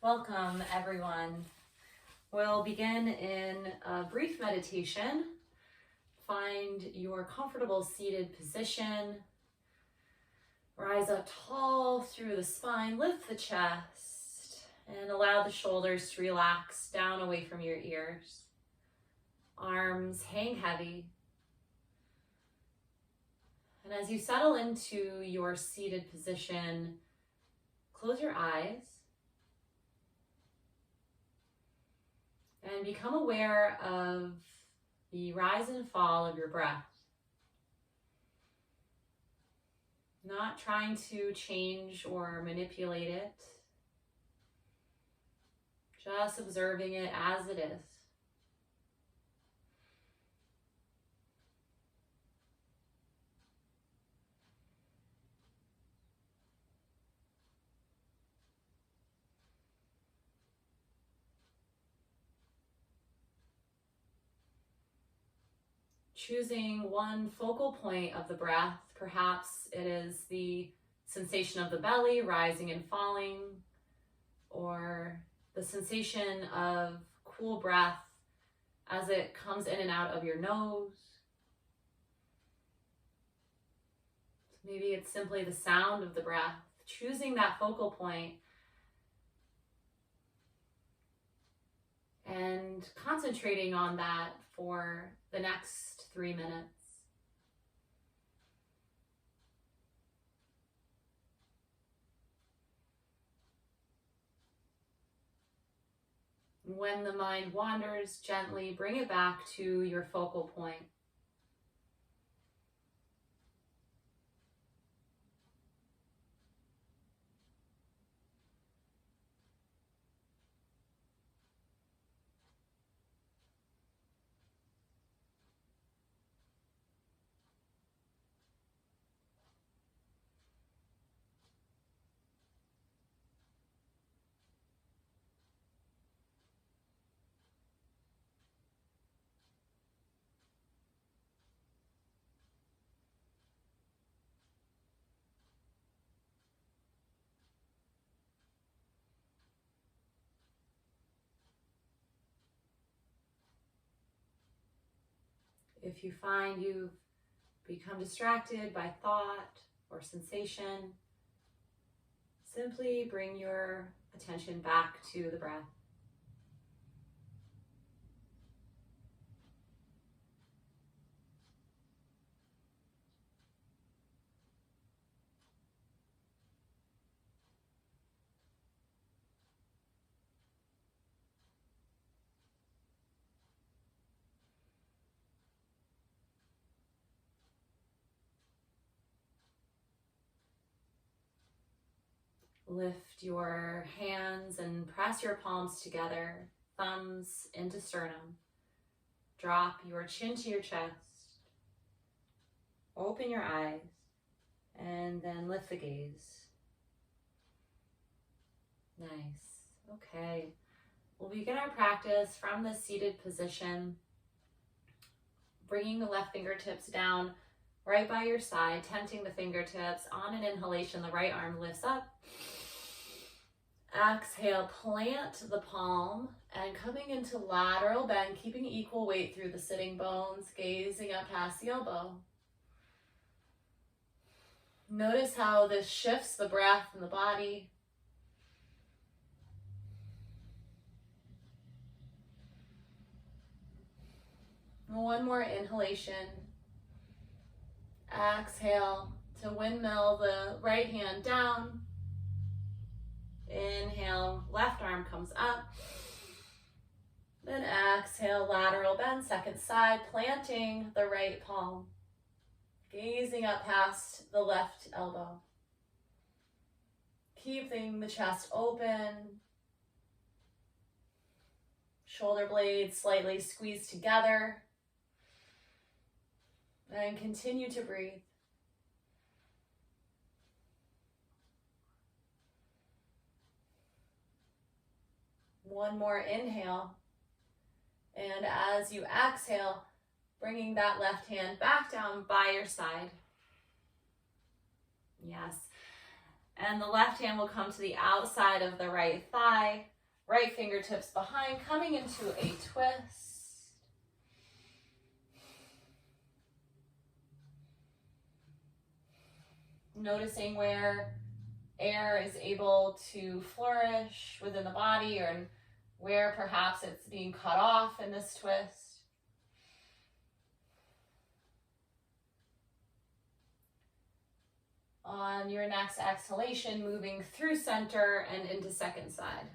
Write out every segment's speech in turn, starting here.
Welcome, everyone. We'll begin in a brief meditation. Find your comfortable seated position. Rise up tall through the spine, lift the chest, and allow the shoulders to relax down away from your ears. Arms hang heavy. And as you settle into your seated position, close your eyes. And become aware of the rise and fall of your breath. Not trying to change or manipulate it. Just observing it as it is. Choosing one focal point of the breath, perhaps it is the sensation of the belly rising and falling, or the sensation of cool breath as it comes in and out of your nose. Maybe it's simply the sound of the breath, choosing that focal point and concentrating on that for the next 3 minutes. When the mind wanders, gently bring it back to your focal point. If you find you've become distracted by thought or sensation, simply bring your attention back to the breath. Lift your hands and press your palms together, thumbs into sternum. Drop your chin to your chest. Open your eyes and then lift the gaze. Nice. Okay. We'll begin our practice from the seated position, bringing the left fingertips down right by your side, tenting the fingertips. On an inhalation, the right arm lifts up. Exhale, plant the palm and coming into lateral bend, keeping equal weight through the sitting bones, gazing up past the elbow. Notice how this shifts the breath and the body. One more inhalation. Exhale to windmill the right hand down. Inhale, left arm comes up. Then exhale, lateral bend, second side, planting the right palm. Gazing up past the left elbow. Keeping the chest open. Shoulder blades slightly squeezed together. And continue to breathe. One more inhale. And as you exhale, bringing that left hand back down by your side. Yes. And the left hand will come to the outside of the right thigh. Right fingertips behind, coming into a twist. Noticing where air is able to flourish within the body, or where perhaps it's being cut off in this twist. On your next exhalation, moving through center and into second side.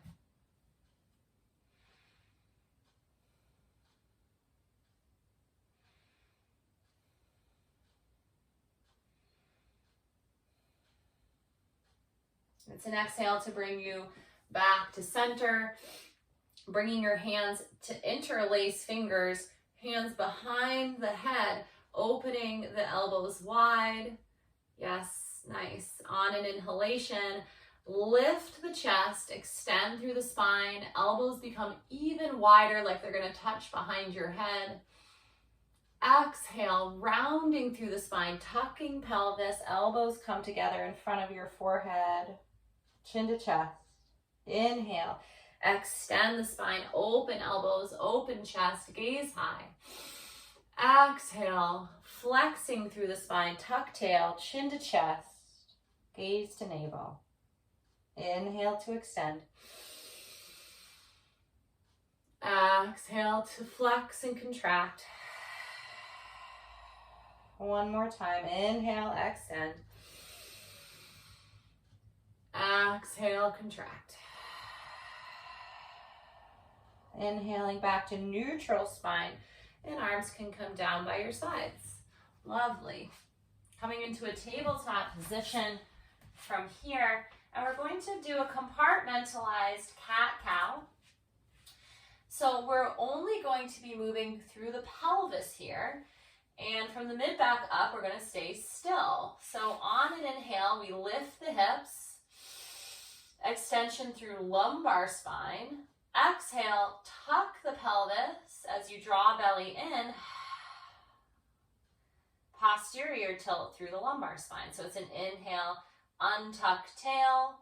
It's an exhale to bring you back to center, bringing your hands to interlace fingers, hands behind the head, opening the elbows wide. Yes, nice. On an inhalation, lift the chest, extend through the spine, elbows become even wider, like they're going to touch behind your head. Exhale, rounding through the spine, tucking pelvis, elbows come together in front of your forehead, chin to chest. Inhale, extend the spine, open elbows, open chest, gaze high. Exhale, flexing through the spine, tuck tail, chin to chest, gaze to navel. Inhale to extend. Exhale to flex and contract. One more time. Inhale, extend. Exhale, contract. Inhaling back to neutral spine, and arms can come down by your sides. Lovely. Coming into a tabletop position from here, and we're going to do a compartmentalized cat-cow. So we're only going to be moving through the pelvis here, and from the mid-back up, we're going to stay still. So on an inhale, we lift the hips, extension through lumbar spine. Exhale, tuck the pelvis as you draw belly in. Posterior tilt through the lumbar spine. So it's an inhale, untuck tail.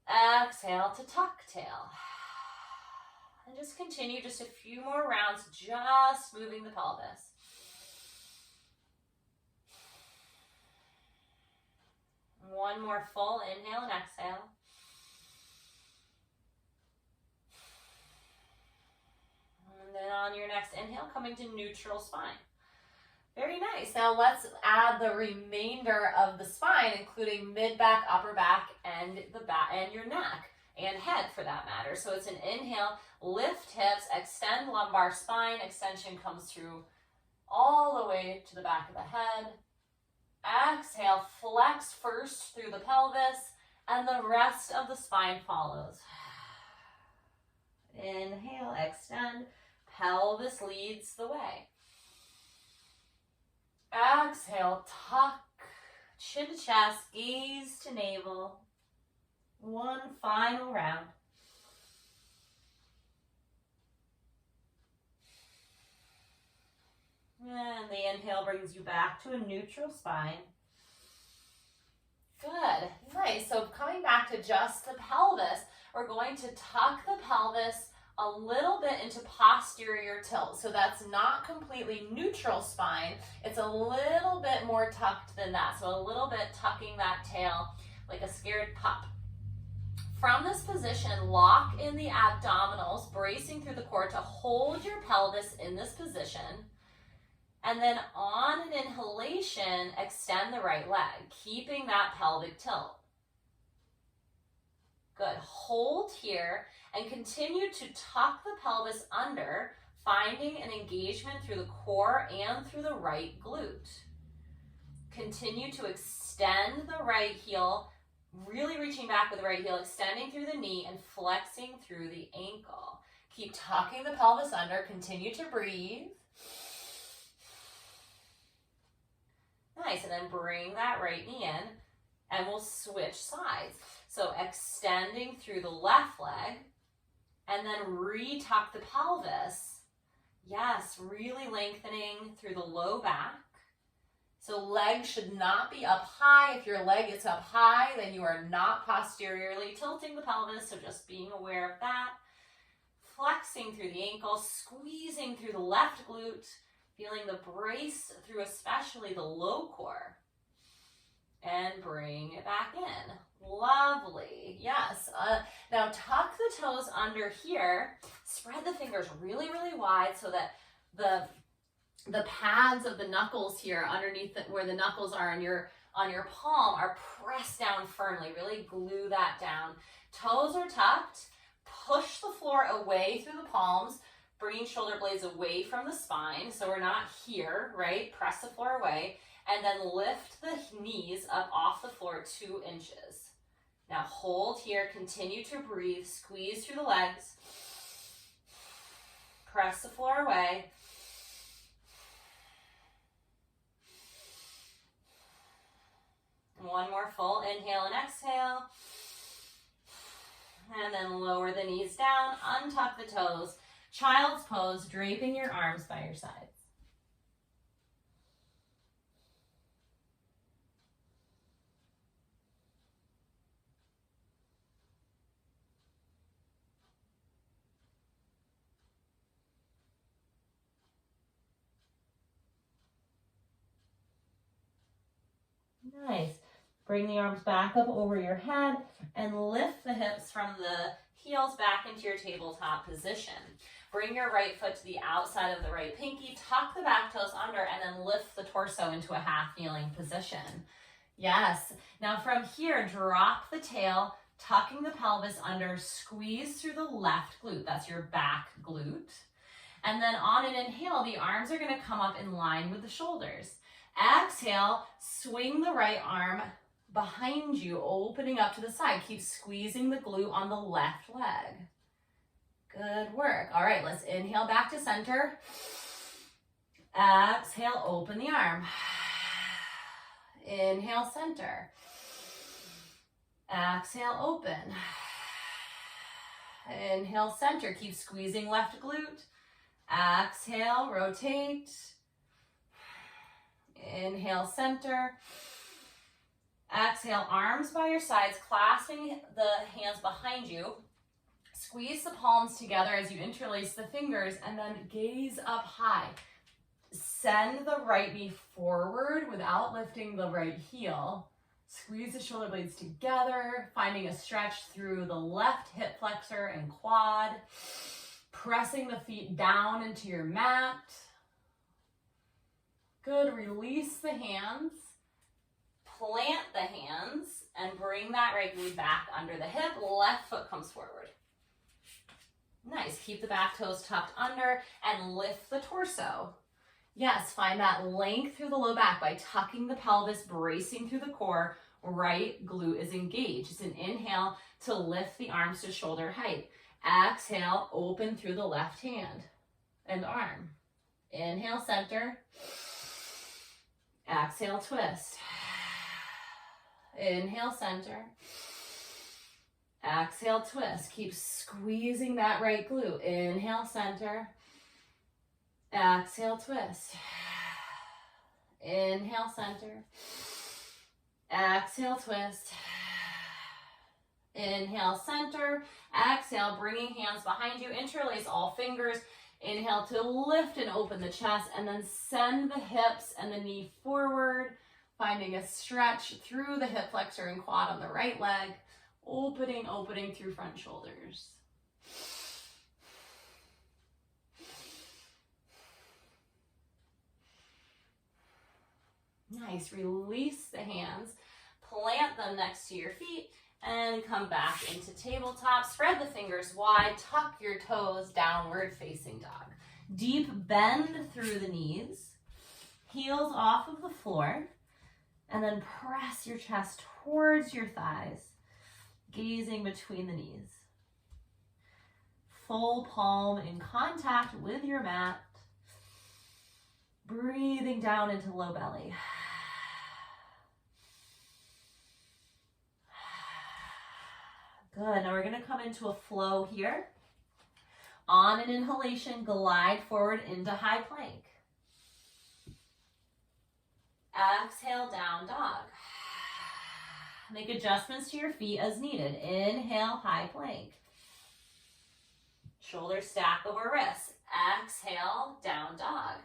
Exhale to tuck tail. And just continue just a few more rounds, just moving the pelvis. One more full inhale and exhale. And then on your next inhale, coming to neutral spine. Very nice. Now let's add the remainder of the spine, including mid-back, upper back, and the back, and your neck, and head for that matter. So it's an inhale, lift hips, extend lumbar spine. Extension comes through all the way to the back of the head. Exhale, flex first through the pelvis, and the rest of the spine follows. Inhale, extend, pelvis leads the way. Exhale, tuck, chin to chest, gaze to navel. One final round. And the inhale brings you back to a neutral spine. Good, nice. So coming back to just the pelvis, we're going to tuck the pelvis a little bit into posterior tilt. So that's not completely neutral spine. It's a little bit more tucked than that. So a little bit tucking that tail like a scared pup. From this position, lock in the abdominals, bracing through the core to hold your pelvis in this position. And then on an inhalation, extend the right leg, keeping that pelvic tilt. Good. Hold here and continue to tuck the pelvis under, finding an engagement through the core and through the right glute. Continue to extend the right heel, really reaching back with the right heel, extending through the knee and flexing through the ankle. Keep tucking the pelvis under. Continue to breathe. Nice, and then bring that right knee in, and we'll switch sides. So extending through the left leg, and then re-tuck the pelvis. Yes, really lengthening through the low back. So legs should not be up high. If your leg is up high, then you are not posteriorly tilting the pelvis, so just being aware of that. Flexing through the ankle, squeezing through the left glute, feeling the brace through especially the low core. And bring it back in. Lovely. Yes. Now tuck the toes under here. Spread the fingers really, really wide so that the pads of the knuckles here underneath where the knuckles are on your palm are pressed down firmly. Really glue that down. Toes are tucked. Push the floor away through the palms, bringing shoulder blades away from the spine. So we're not here, right? Press the floor away. And then lift the knees up off the floor 2 inches. Now hold here, continue to breathe, squeeze through the legs. Press the floor away. One more full inhale and exhale. And then lower the knees down, untuck the toes. Child's pose, draping your arms by your sides. Nice. Bring the arms back up over your head and lift the hips from the heels back into your tabletop position. Bring your right foot to the outside of the right pinky, tuck the back toes under, and then lift the torso into a half kneeling position. Yes. Now from here, drop the tail, tucking the pelvis under, squeeze through the left glute. That's your back glute. And then on an inhale, the arms are going to come up in line with the shoulders. Exhale, swing the right arm behind you, opening up to the side. Keep squeezing the glute on the left leg. Good work. All right, let's inhale back to center. Exhale, open the arm. Inhale, center. Exhale, open. Inhale, center. Keep squeezing left glute. Exhale, rotate. Inhale, center. Exhale, arms by your sides, clasping the hands behind you. Squeeze the palms together as you interlace the fingers and then gaze up high. Send the right knee forward without lifting the right heel. Squeeze the shoulder blades together, finding a stretch through the left hip flexor and quad. Pressing the feet down into your mat. Good, release the hands. Plant the hands and bring that right knee back under the hip. Left foot comes forward. Nice, keep the back toes tucked under and lift the torso. Yes, find that length through the low back by tucking the pelvis, bracing through the core. Right glute is engaged. It's an inhale to lift the arms to shoulder height. Exhale, open through the left hand and arm. Inhale, center. Exhale, twist. Inhale, center. Exhale, twist. Keep squeezing that right glute. Inhale, center. Exhale, twist. Inhale, center. Exhale, twist. Inhale, center. Exhale, bringing hands behind you. Interlace all fingers. Inhale to lift and open the chest, and then send the hips and the knee forward, finding a stretch through the hip flexor and quad on the right leg. Opening through front shoulders. Nice, release the hands, plant them next to your feet, and come back into tabletop. Spread the fingers wide, tuck your toes, downward facing dog. Deep bend through the knees, heels off of the floor, and then press your chest towards your thighs, gazing between the knees. Full palm in contact with your mat. Breathing down into low belly. Good, now we're gonna come into a flow here. On an inhalation, glide forward into high plank. Exhale, down dog. Make adjustments to your feet as needed. Inhale, high plank. Shoulders stack over wrists. Exhale, down dog.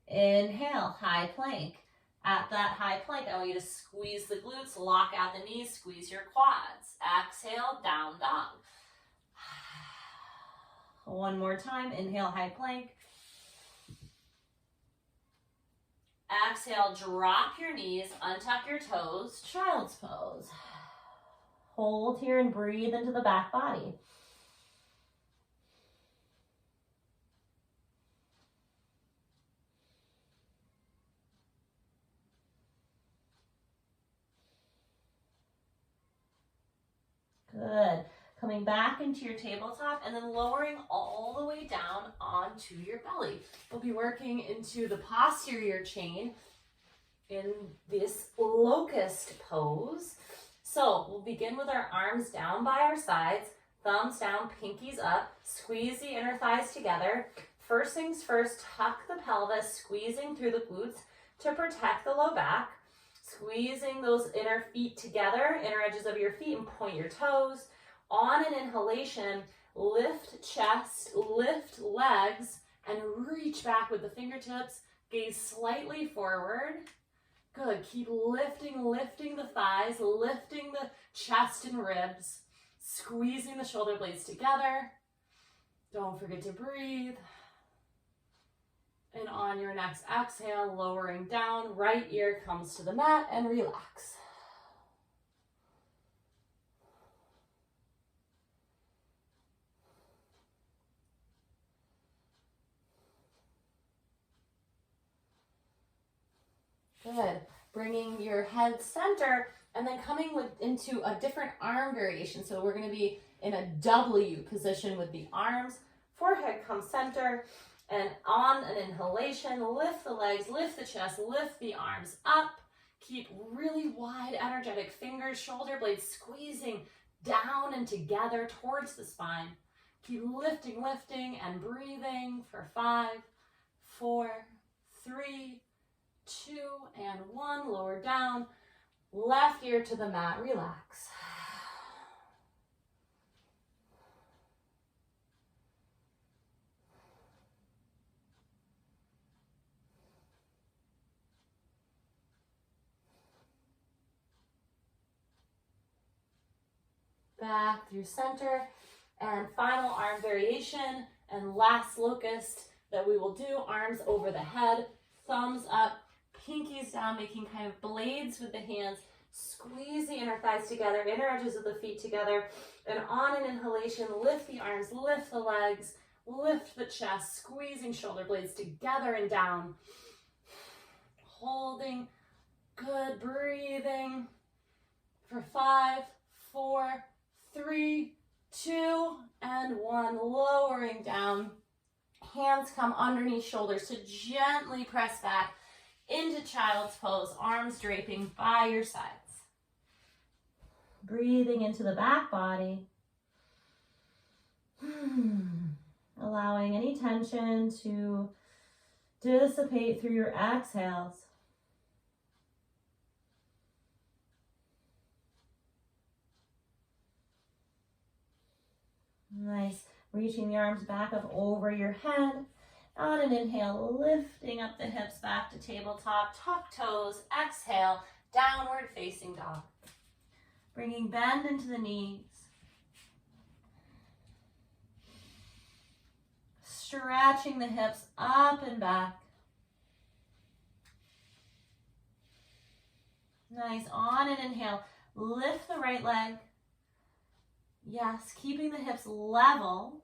Inhale, high plank. At that high plank, I want you to squeeze the glutes, lock out the knees, squeeze your quads. Exhale, down dog. One more time. Inhale, high plank. Exhale, drop your knees, untuck your toes, child's pose. Hold here and breathe into the back body. Good. Coming back into your tabletop and then lowering all the way down onto your belly. We'll be working into the posterior chain in this locust pose. So we'll begin with our arms down by our sides, thumbs down, pinkies up, squeeze the inner thighs together. First things first, tuck the pelvis, squeezing through the glutes to protect the low back. Squeezing those inner feet together, inner edges of your feet, and point your toes. On an inhalation, lift chest, lift legs, and reach back with the fingertips. Gaze slightly forward. Good. Keep lifting the thighs, lifting the chest and ribs, squeezing the shoulder blades together. Don't forget to breathe. And on your next exhale, lowering down, right ear comes to the mat and relax. Good. Bringing your head center and then coming into a different arm variation. So we're going to be in a W position with the arms. Forehead comes center. And on an inhalation, lift the legs, lift the chest, lift the arms up. Keep really wide, energetic fingers, shoulder blades squeezing down and together towards the spine. Keep lifting, and breathing for 5, 4, 3, 2, and 1. Lower down. Left ear to the mat. Relax. Back through center, and final arm variation and last locust that we will do. Arms over the head, thumbs up, pinkies down, making kind of blades with the hands. Squeeze the inner thighs together, inner edges of the feet together, and on an inhalation, lift the arms, lift the legs, lift the chest, squeezing shoulder blades together and down. Holding, good, breathing for 5, 4, 3, 2, and 1. Lowering down. Hands come underneath shoulders to gently press back into child's pose. Arms draping by your sides. Breathing into the back body. Allowing any tension to dissipate through your exhales. Nice. Reaching the arms back up over your head. On an inhale, lifting up the hips back to tabletop. Tuck toes. Exhale, downward facing dog. Bringing bend into the knees. Stretching the hips up and back. Nice. On an inhale, lift the right leg. Yes, keeping the hips level.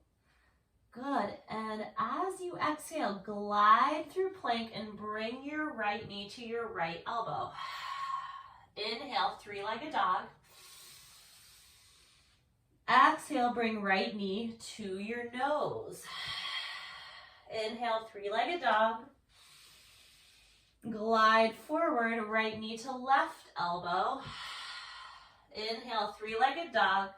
Good. And as you exhale, glide through plank and bring your right knee to your right elbow. Inhale, three-legged dog. Exhale, bring right knee to your nose. Inhale, three-legged dog. Glide forward, right knee to left elbow. Inhale, three-legged dog.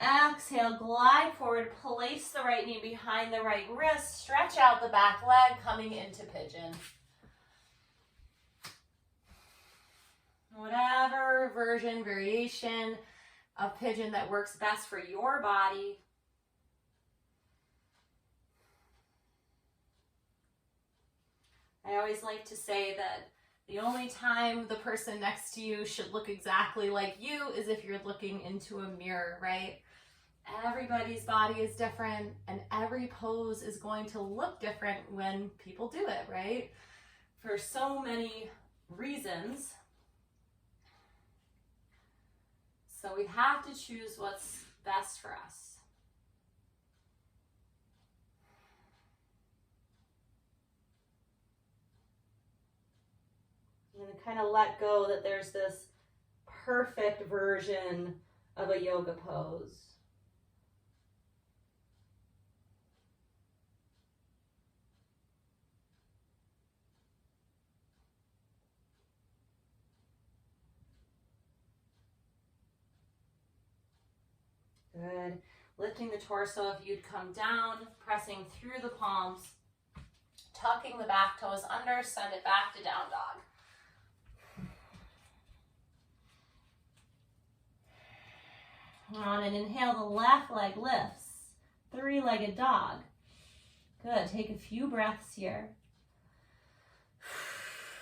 Exhale, glide forward, place the right knee behind the right wrist, stretch out the back leg, coming into pigeon. Whatever version, variation of pigeon that works best for your body. I always like to say that the only time the person next to you should look exactly like you is if you're looking into a mirror, right? Everybody's body is different and every pose is going to look different when people do it, right? For so many reasons. So we have to choose what's best for us. And kind of let go that there's this perfect version of a yoga pose. Good. Lifting the torso if you'd come down, pressing through the palms, tucking the back toes under, send it back to down dog. On an inhale, the left leg lifts, three-legged dog. Good, take a few breaths here.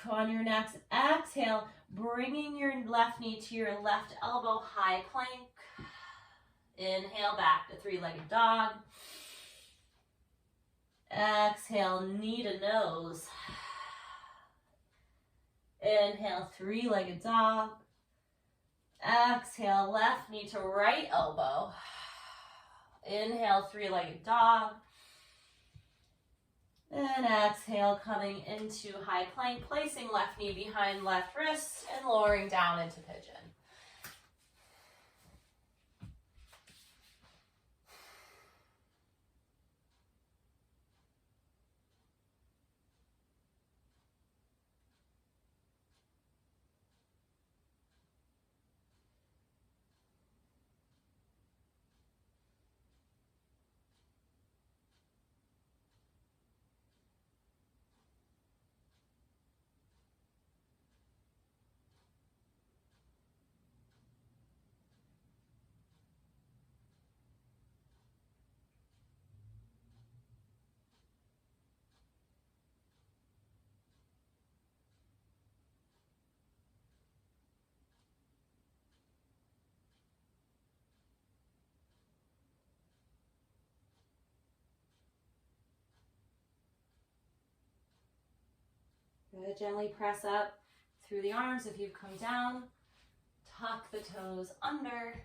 On your next exhale, bringing your left knee to your left elbow, high plank. Inhale back to three-legged dog. Exhale, knee to nose. Inhale, three-legged dog. Exhale, left knee to right elbow. Inhale, three-legged dog. And exhale, coming into high plank, placing left knee behind left wrist and lowering down into pigeon. Good. Gently press up through the arms if you've come down. Tuck the toes under.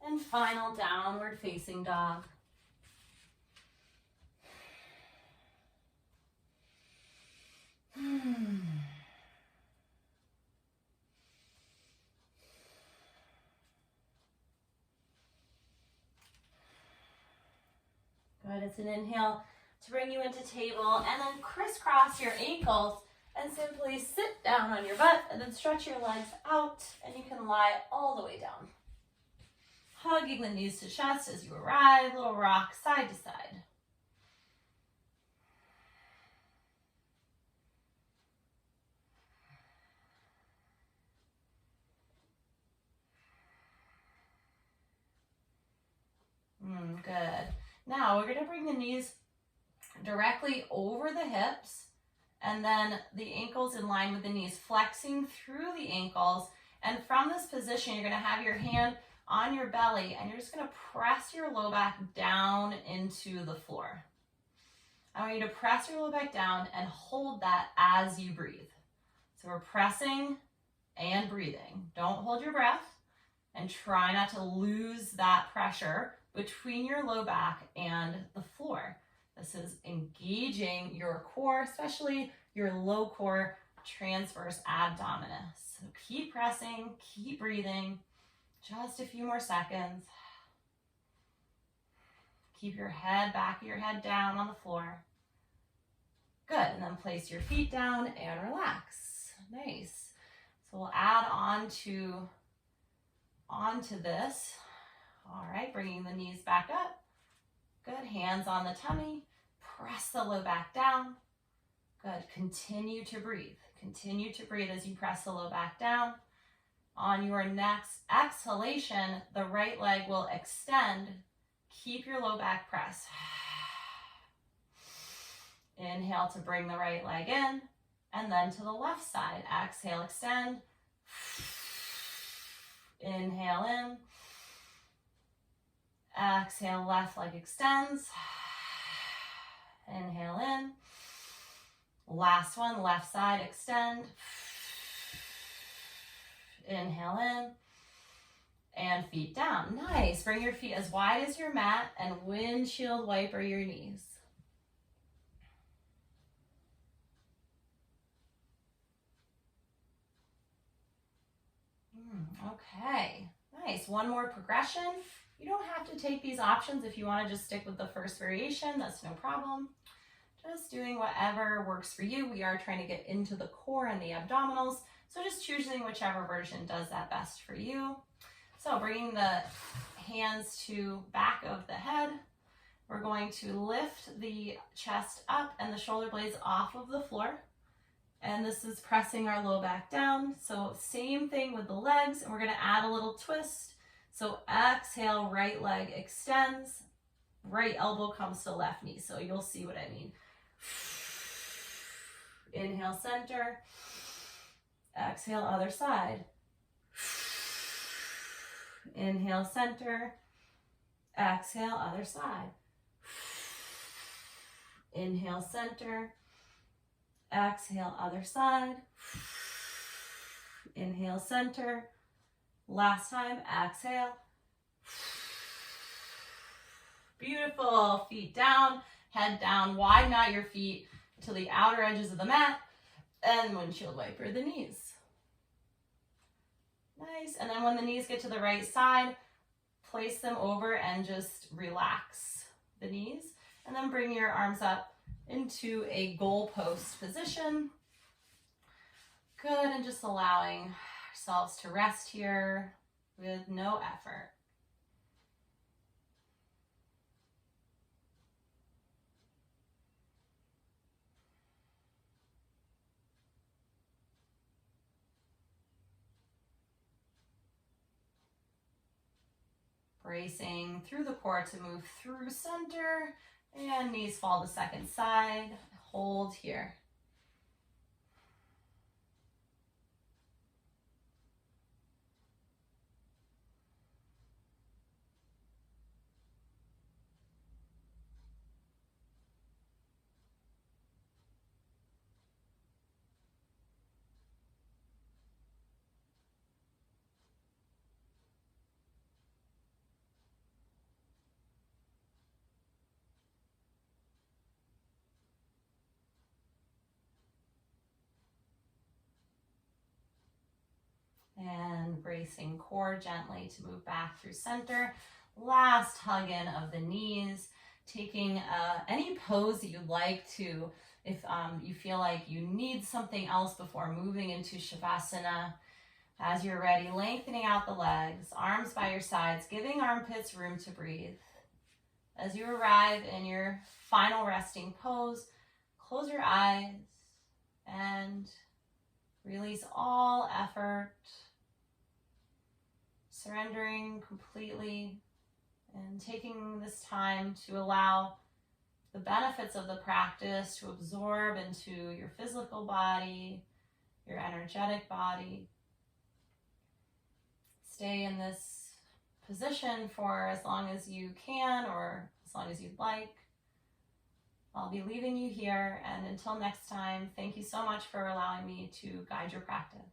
And final downward facing dog. Good. It's an inhale to bring you into table, and then crisscross your ankles and simply sit down on your butt and then stretch your legs out, and you can lie all the way down. Hugging the knees to chest as you arrive, little rock side to side. Good. Now we're going to bring the knees directly over the hips and then the ankles in line with the knees, flexing through the ankles. And from this position, you're going to have your hand on your belly and you're just going to press your low back down into the floor. I want you to press your low back down and hold that as you breathe. So we're pressing and breathing. Don't hold your breath and try not to lose that pressure between your low back and the floor. This is engaging your core, especially your low core transverse abdominis. So keep pressing, keep breathing. Just a few more seconds. Keep your head, back of your head down on the floor. Good, and then place your feet down and relax. Nice. So we'll add onto this All right, bringing the knees back up. Good, hands on the tummy. Press the low back down. Good, continue to breathe. Continue to breathe as you press the low back down. On your next exhalation, the right leg will extend. Keep your low back press. Inhale to bring the right leg in, and then to the left side. Exhale, extend. Inhale in. Exhale, left leg extends. Inhale in. Last one, left side, extend. Inhale in. And feet down. Nice. Bring your feet as wide as your mat and windshield wiper your knees. Okay, nice. One more progression. You don't have to take these options if you want to just stick with the first variation. That's no problem. Just doing whatever works for you. We are trying to get into the core and the abdominals, so just choosing whichever version does that best for you. So bringing the hands to back of the head, we're going to lift the chest up and the shoulder blades off of the floor. And this is pressing our low back down. So same thing with the legs, and we're going to add a little twist. So exhale, right leg extends, right elbow comes to left knee. So you'll see what I mean. Inhale, center. Exhale, other side. Inhale, center. Exhale, other side. Inhale, center. Exhale, other side. Inhale, center. Last time, exhale. Beautiful. Feet down, head down. Widen out your feet to the outer edges of the mat and windshield wiper the knees. Nice. And then when the knees get to the right side, place them over and just relax the knees. And then bring your arms up into a goalpost position. Good, and just allowing ourselves to rest here with no effort. Bracing through the core to move through center, and knees fall to second side. Hold here. And bracing core gently to move back through center. Last hug in of the knees. Taking any pose that you'd like to, if you feel like you need something else before moving into Shavasana. As you're ready, lengthening out the legs, arms by your sides, giving armpits room to breathe. As you arrive in your final resting pose, close your eyes and release all effort, surrendering completely and taking this time to allow the benefits of the practice to absorb into your physical body, your energetic body. Stay in this position for as long as you can or as long as you'd like. I'll be leaving you here, and until next time, thank you so much for allowing me to guide your practice.